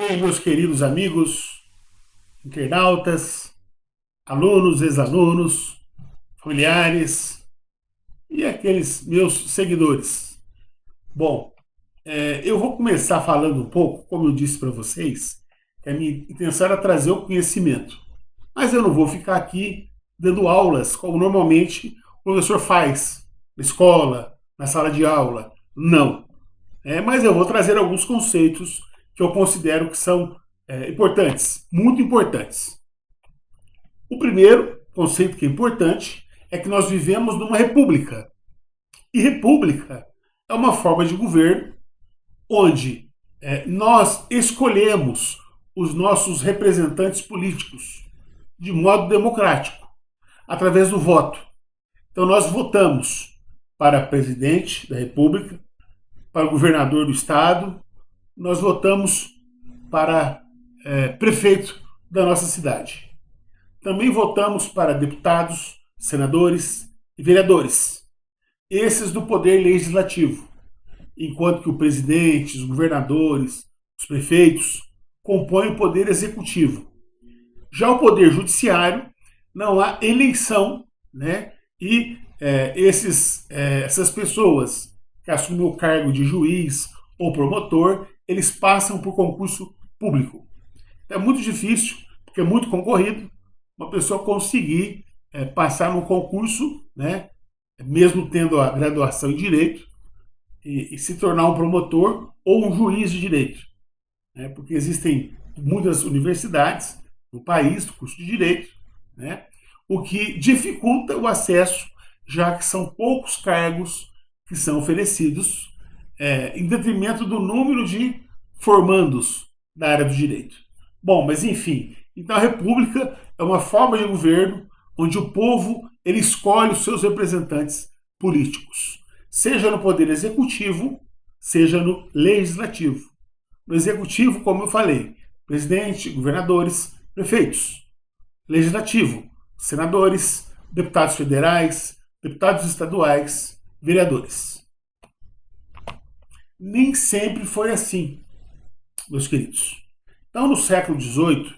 Ei, meus queridos amigos, internautas, alunos, ex-alunos, familiares e aqueles meus seguidores. Bom, eu vou começar falando um pouco, como eu disse para vocês, que a minha intenção era trazer o conhecimento. Mas eu não vou ficar aqui dando aulas, como normalmente o professor faz na escola, na sala de aula. Não. Mas eu vou trazer alguns conceitos que eu considero que são importantes, muito importantes. O primeiro conceito que é importante é que nós vivemos numa república. E república é uma forma de governo onde nós escolhemos os nossos representantes políticos de modo democrático, através do voto. Então nós votamos para presidente da república, para governador do estado, nós votamos para prefeito da nossa cidade. Também votamos para deputados, senadores e vereadores, esses do poder legislativo, enquanto que o presidente, os governadores, os prefeitos compõem o poder executivo. Já o poder judiciário, não há eleição, né? E essas pessoas que assumem o cargo de juiz ou promotor, eles passam por concurso público. É muito difícil, porque é muito concorrido, uma pessoa conseguir passar no concurso, né, mesmo tendo a graduação em direito, e se tornar um promotor ou um juiz de direito. Né, porque existem muitas universidades no país do curso de direito, né, o que dificulta o acesso, já que são poucos cargos que são oferecidos, em detrimento do número de formandos da área do direito. Bom, mas enfim, então a república é uma forma de governo onde o povo ele escolhe os seus representantes políticos, seja no poder executivo, seja no legislativo. No executivo, como eu falei, presidente, governadores, prefeitos. Legislativo, senadores, deputados federais, deputados estaduais, vereadores. Nem sempre foi assim, meus queridos. Então, no século XVIII,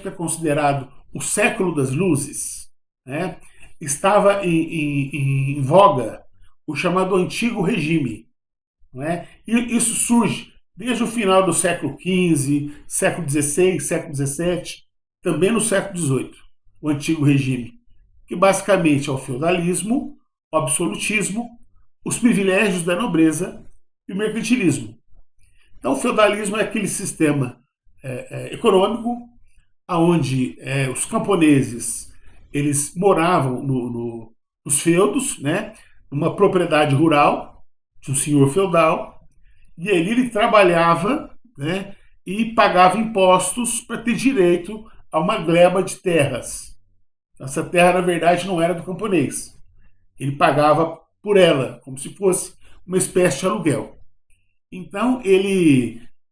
que é considerado o século das luzes, né, estava em voga o chamado Antigo Regime. Né? E isso surge desde o final do século XV, século XVI, século XVII, também no século XVIII, o Antigo Regime, que basicamente é o feudalismo, o absolutismo, os privilégios da nobreza e o mercantilismo. Então, o feudalismo é aquele sistema econômico onde os camponeses eles moravam nos feudos, né, numa propriedade rural de um senhor feudal, e ali ele trabalhava, né, e pagava impostos para ter direito a uma gleba de terras. Essa terra, na verdade, não era do camponês. Ele pagava por ela, como se fosse uma espécie de aluguel. Então,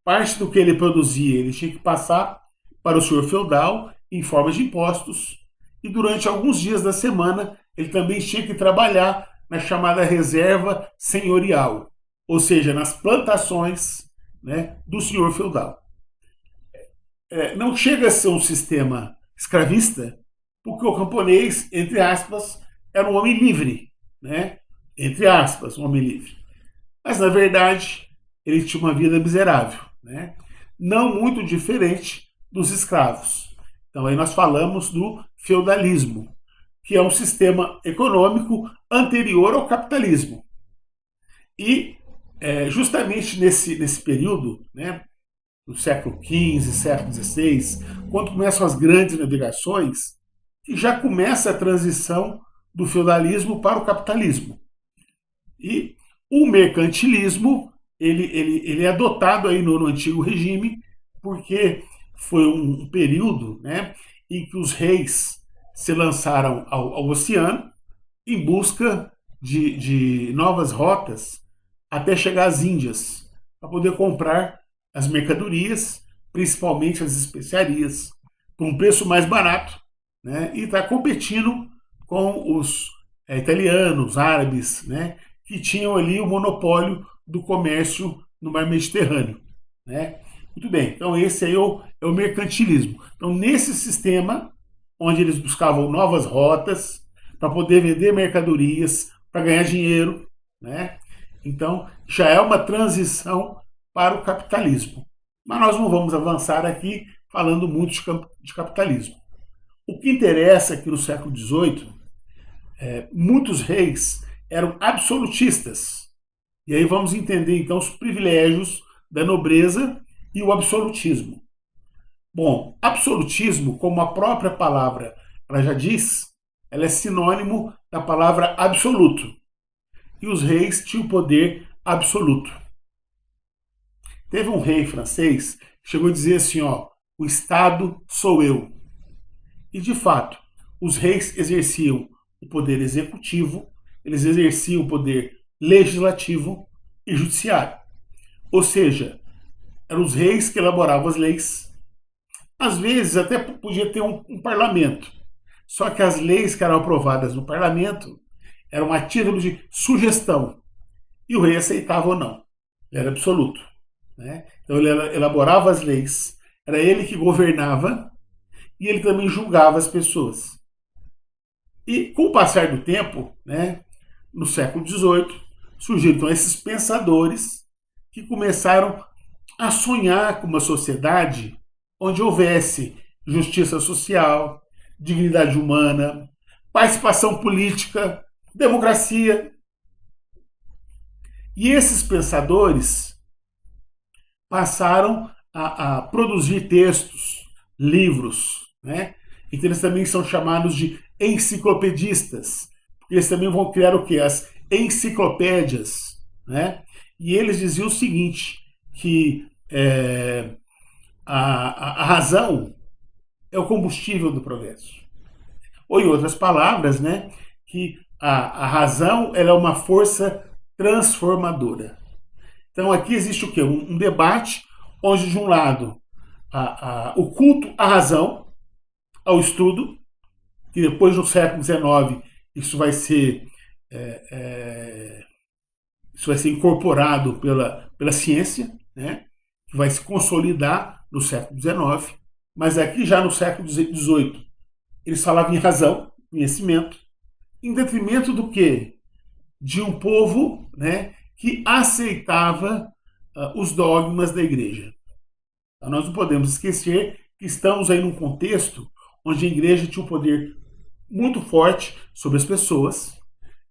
parte do que ele produzia, ele tinha que passar para o senhor feudal em forma de impostos, e durante alguns dias da semana ele também tinha que trabalhar na chamada reserva senhorial, ou seja, nas plantações, né, do senhor feudal. Não chega a ser um sistema escravista, porque o camponês, entre aspas, era um homem livre, né? Entre aspas, um homem livre. Mas, na verdade, ele tinha uma vida miserável, né? Não muito diferente dos escravos. Então, aí nós falamos do feudalismo, que é um sistema econômico anterior ao capitalismo. E, justamente nesse período, né, no século XV, século XVI, quando começam as grandes navegações, que já começa a transição do feudalismo para o capitalismo. E o mercantilismo ele é adotado aí no antigo regime, porque foi um período, né, em que os reis se lançaram ao oceano em busca de novas rotas até chegar às Índias, para poder comprar as mercadorias, principalmente as especiarias, por um preço mais barato, né, e está competindo com os italianos, árabes, né, que tinham ali o monopólio do comércio no mar Mediterrâneo. Né? Muito bem, então esse aí é o mercantilismo. Então, nesse sistema, onde eles buscavam novas rotas para poder vender mercadorias, para ganhar dinheiro, né? Então, já é uma transição para o capitalismo. Mas nós não vamos avançar aqui falando muito de capitalismo. O que interessa é que no século XVIII, muitos reis eram absolutistas. E aí vamos entender então os privilégios da nobreza e o absolutismo. Bom, absolutismo, como a própria palavra ela já diz, ela é sinônimo da palavra absoluto. E os reis tinham poder absoluto. Teve um rei francês que chegou a dizer assim, ó, o Estado sou eu. E de fato, os reis exerciam o poder executivo, eles exerciam o poder legislativo e judiciário. Ou seja, eram os reis que elaboravam as leis. Às vezes até podia ter um parlamento. Só que as leis que eram aprovadas no parlamento eram a título de sugestão. E o rei aceitava ou não. Ele era absoluto. Né? Então ele elaborava as leis, era ele que governava e ele também julgava as pessoas. E com o passar do tempo, né, no século XVIII, surgiram então esses pensadores que começaram a sonhar com uma sociedade onde houvesse justiça social, dignidade humana, participação política, democracia. E esses pensadores passaram a produzir textos, livros, né? Então eles também são chamados de enciclopedistas. Eles também vão criar o que? As enciclopédias, né? E eles diziam o seguinte, que a razão é o combustível do progresso. Ou em outras palavras, né, que a razão ela é uma força transformadora. Então aqui existe o quê? Um debate onde, de um lado, o culto à razão, ao estudo, que depois no século XIX isso vai ser, isso vai ser incorporado pela ciência, né? Que vai se consolidar no século XIX, mas aqui já no século XVIII eles falavam em razão, conhecimento, em detrimento do quê? De um povo, né, que aceitava os dogmas da igreja. Então, nós não podemos esquecer que estamos aí num contexto onde a igreja tinha um poder muito forte sobre as pessoas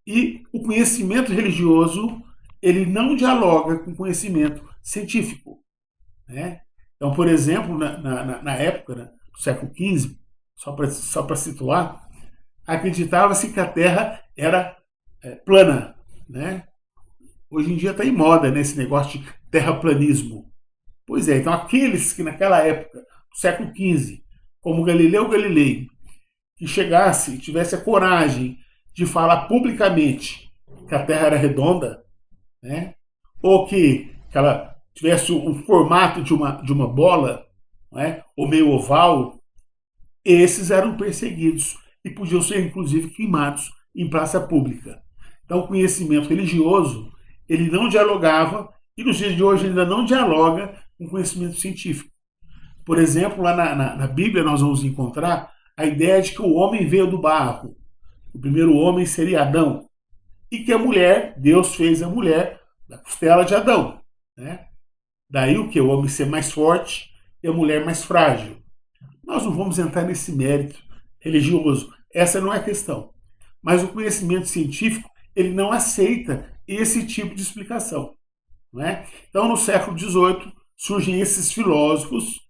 e o conhecimento religioso ele não dialoga com o conhecimento científico. Né? Então, por exemplo, na época, né, do século XV, só para situar, acreditava-se que a Terra era plana. Né? Hoje em dia está em moda, né, esse negócio de terraplanismo. Pois é, então aqueles que naquela época, no século XV, como Galileu Galilei, que chegasse e tivesse a coragem de falar publicamente que a Terra era redonda, né, ou que ela tivesse um formato de uma bola, né, ou meio oval, esses eram perseguidos e podiam ser inclusive queimados em praça pública. Então o conhecimento religioso ele não dialogava e nos dias de hoje ainda não dialoga com conhecimento científico. Por exemplo, lá na Bíblia nós vamos encontrar a ideia de que o homem veio do barro. O primeiro homem seria Adão. E que a mulher, Deus fez a mulher da costela de Adão. Né? Daí o que? O homem ser mais forte e a mulher mais frágil. Nós não vamos entrar nesse mérito religioso. Essa não é a questão. Mas o conhecimento científico ele não aceita esse tipo de explicação. Não é? Então, no século XVIII, surgem esses filósofos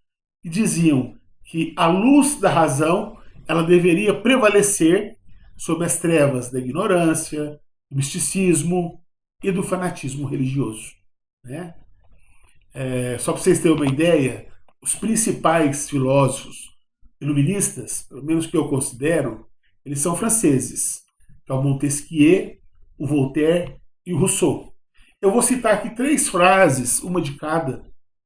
que diziam que a luz da razão ela deveria prevalecer sobre as trevas da ignorância, do misticismo e do fanatismo religioso. Né? Só para vocês terem uma ideia, os principais filósofos iluministas, pelo menos que eu considero, eles são franceses, que é o Montesquieu, o Voltaire e o Rousseau. Eu vou citar aqui 3 frases, uma de cada,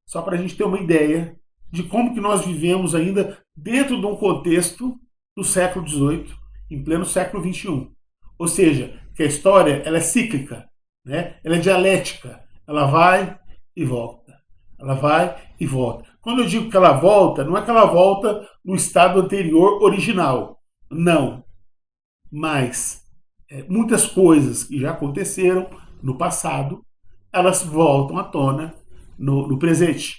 só para a gente ter uma ideia de como que nós vivemos ainda dentro de um contexto do século XVIII, em pleno século XXI. Ou seja, que a história ela é cíclica, né? Ela é dialética, ela vai e volta. Ela vai e volta. Quando eu digo que ela volta, não é que ela volta no estado anterior original. Não. Mas muitas coisas que já aconteceram no passado, elas voltam à tona no presente.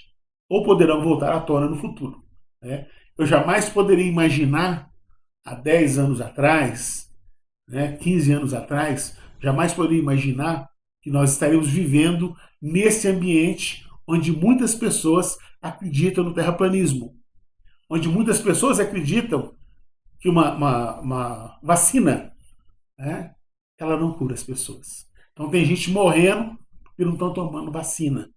Ou poderão voltar à tona no futuro. Né? Eu jamais poderia imaginar, há 10 anos atrás, 15 anos atrás, jamais poderia imaginar que nós estaríamos vivendo nesse ambiente onde muitas pessoas acreditam no terraplanismo, onde muitas pessoas acreditam que uma vacina, né, ela não cura as pessoas. Então tem gente morrendo porque não estão tomando vacina.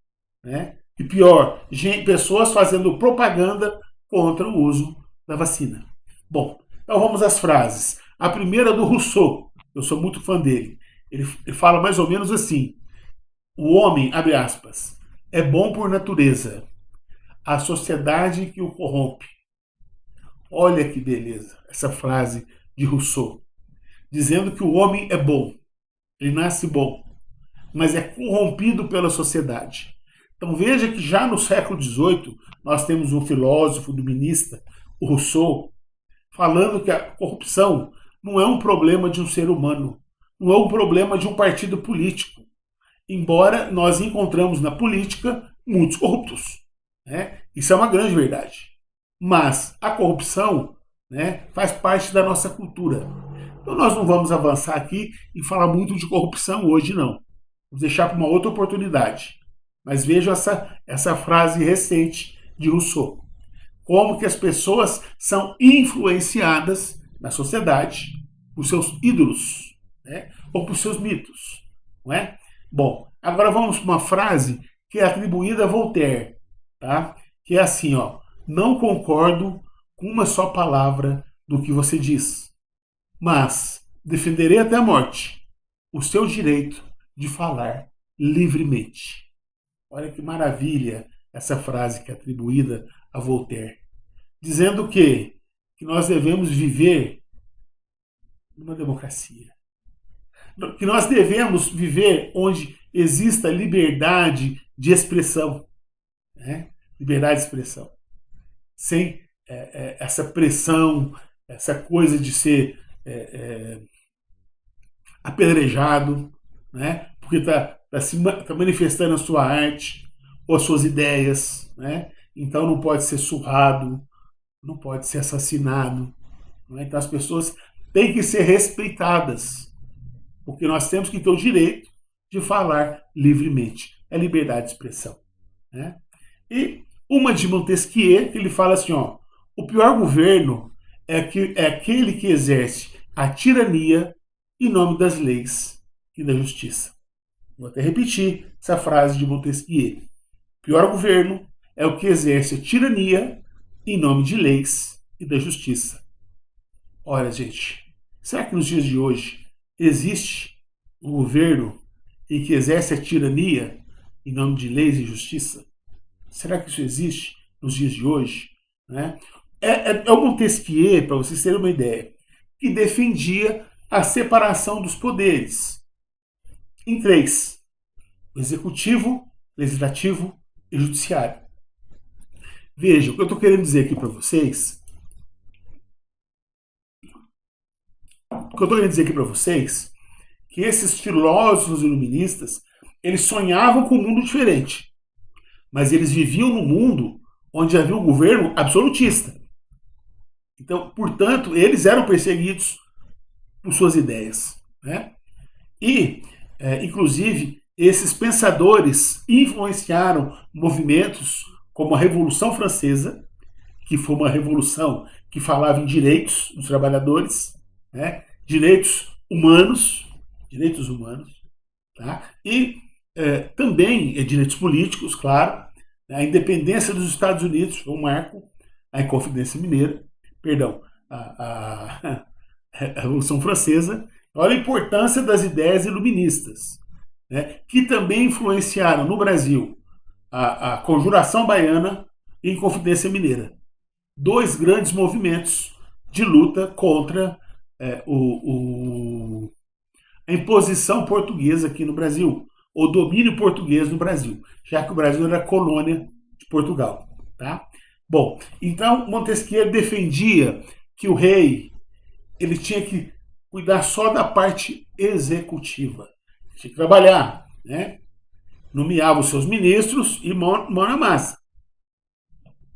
Né? E pior, pessoas fazendo propaganda contra o uso da vacina. Bom, então vamos às frases. A primeira é do Rousseau, eu sou muito fã dele. Ele fala mais ou menos assim: o homem, abre aspas, é bom por natureza, a sociedade que o corrompe. Olha que beleza, essa frase de Rousseau, dizendo que o homem é bom, ele nasce bom, mas é corrompido pela sociedade. Então veja que já no século XVIII nós temos um filósofo dominista, o Rousseau, falando que a corrupção não é um problema de um ser humano, não é um problema de um partido político, embora nós encontramos na política muitos corruptos. Né? Isso é uma grande verdade. Mas a corrupção, faz parte da nossa cultura. Então nós não vamos avançar aqui e falar muito de corrupção hoje, não. Vamos deixar para uma outra oportunidade. Mas vejam essa frase recente de Rousseau. Como que as pessoas são influenciadas na sociedade por seus ídolos, ou por seus mitos. Não é? Bom, agora vamos para uma frase que é atribuída a Voltaire, tá? Que é assim, ó: não concordo com uma só palavra do que você diz, mas defenderei até a morte o seu direito de falar livremente. Olha que maravilha essa frase que é atribuída a Voltaire, dizendo que nós devemos viver numa democracia, que nós devemos viver onde exista liberdade de expressão, liberdade de expressão, sem essa pressão, essa coisa de ser apedrejado, porque está manifestando a sua arte ou as suas ideias, então não pode ser surrado, não pode ser assassinado. Então as pessoas têm que ser respeitadas, porque nós temos que ter o direito de falar livremente. É liberdade de expressão. E uma de Montesquieu, que ele fala assim, ó: o pior governo é aquele que exerce a tirania em nome das leis e da justiça. Vou até repetir essa frase de Montesquieu. O pior governo é o que exerce a tirania em nome de leis e da justiça. Olha, gente, será que nos dias de hoje existe um governo em que exerce a tirania em nome de leis e justiça? Será que isso existe nos dias de hoje? É o Montesquieu, para vocês terem uma ideia, que defendia a separação dos poderes em três: o executivo, legislativo e judiciário. Veja, o que eu estou querendo dizer aqui para vocês, que esses filósofos iluministas, eles sonhavam com um mundo diferente, mas eles viviam num mundo onde havia um governo absolutista. Então, portanto, eles eram perseguidos por suas ideias. E, inclusive, esses pensadores influenciaram movimentos como a Revolução Francesa, que foi uma revolução que falava em direitos dos trabalhadores, direitos humanos, tá? E também direitos políticos, claro. A independência dos Estados Unidos foi um marco, a Inconfidência Mineira, perdão, a Revolução Francesa. Olha a importância das ideias iluministas, que também influenciaram no Brasil a Conjuração Baiana e a Inconfidência Mineira. Dois grandes movimentos de luta contra a imposição portuguesa aqui no Brasil, o domínio português no Brasil, já que o Brasil era colônia Portugal. Tá? Bom, então Montesquieu defendia que o rei ele tinha que cuidar só da parte executiva. Tinha que trabalhar, né? Nomeava os seus ministros e mão na massa.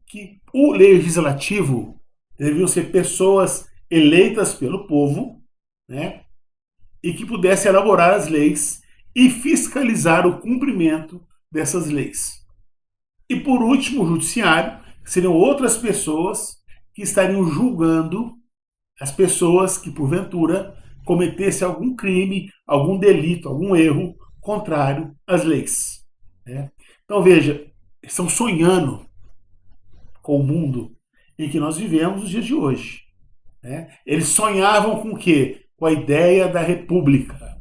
Que o legislativo deviam ser pessoas eleitas pelo povo, né? E que pudesse elaborar as leis e fiscalizar o cumprimento dessas leis. E por último, o judiciário, que seriam outras pessoas que estariam julgando as pessoas que, porventura, cometessem algum crime, algum delito, algum erro contrário às leis. Né? Então veja, estão sonhando com o mundo em que nós vivemos nos dias de hoje. Né? Eles sonhavam com o quê? Com a ideia da república,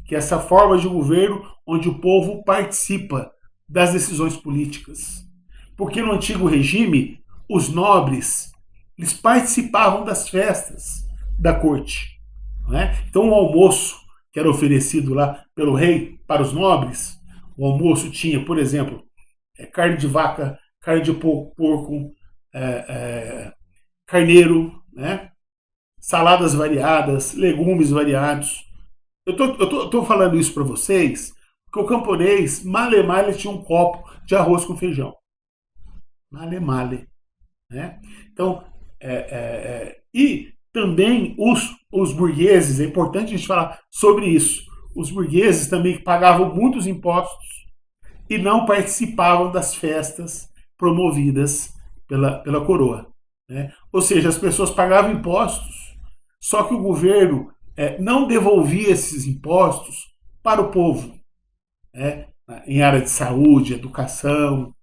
que é essa forma de governo onde o povo participa das decisões políticas. Porque no antigo regime, os nobres eles participavam das festas da corte. Né? Então o almoço que era oferecido lá pelo rei para os nobres, o almoço tinha, por exemplo, carne de vaca, carne de porco, carneiro, né? Saladas variadas, legumes variados. Eu tô falando isso para vocês porque o camponês, male male, tinha um copo de arroz com feijão. Male male. Né? Então, e também os burgueses, é importante a gente falar sobre isso. Os burgueses também pagavam muitos impostos e não participavam das festas promovidas pela coroa. Né? Ou seja, as pessoas pagavam impostos, só que o governo não devolvia esses impostos para o povo, né? Em área de saúde, educação,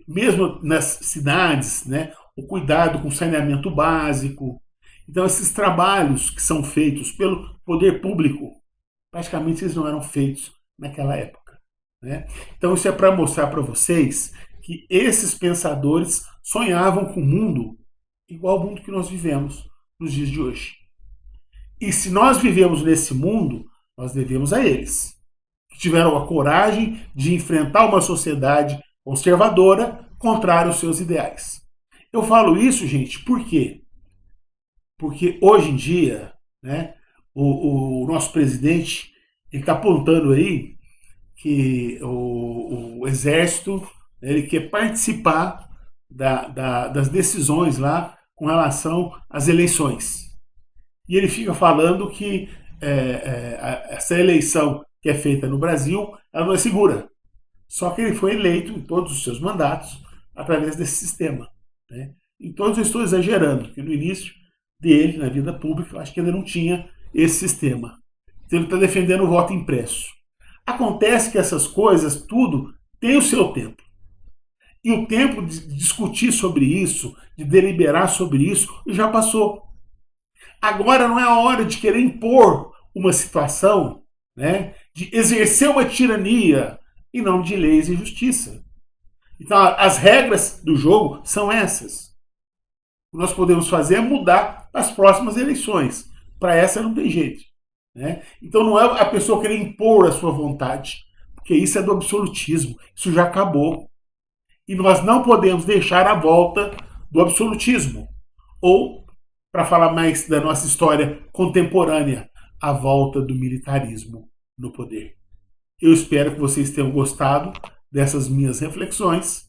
mesmo nas cidades, né? O cuidado com saneamento básico. Então, esses trabalhos que são feitos pelo poder público, praticamente eles não eram feitos naquela época. Né? Então, isso é para mostrar para vocês que esses pensadores sonhavam com um mundo igual ao mundo que nós vivemos nos dias de hoje. E se nós vivemos nesse mundo, nós devemos a eles, que tiveram a coragem de enfrentar uma sociedade conservadora contrária aos seus ideais. Eu falo isso, gente, por quê? Porque hoje em dia, né, o nosso presidente está apontando aí que o exército ele quer participar das decisões lá com relação às eleições. E ele fica falando que essa eleição que é feita no Brasil, ela não é segura. Só que ele foi eleito em todos os seus mandatos através desse sistema. Né? Em todos eu estou exagerando, porque no início dele, na vida pública, eu acho que ainda não tinha esse sistema. Então ele está defendendo o voto impresso. Acontece que essas coisas, tudo, tem o seu tempo. E o tempo de discutir sobre isso, de deliberar sobre isso, já passou. Agora não é a hora de querer impor uma situação, né, de exercer uma tirania e não de leis e justiça. Então, as regras do jogo são essas. O que nós podemos fazer é mudar as próximas eleições. Para essa não tem jeito. Né? Então, não é a pessoa querer impor a sua vontade, porque isso é do absolutismo. Isso já acabou. E nós não podemos deixar a volta do absolutismo. Ou, para falar mais da nossa história contemporânea, a volta do militarismo no poder. Eu espero que vocês tenham gostado dessas minhas reflexões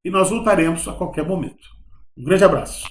e nós voltaremos a qualquer momento. Um grande abraço.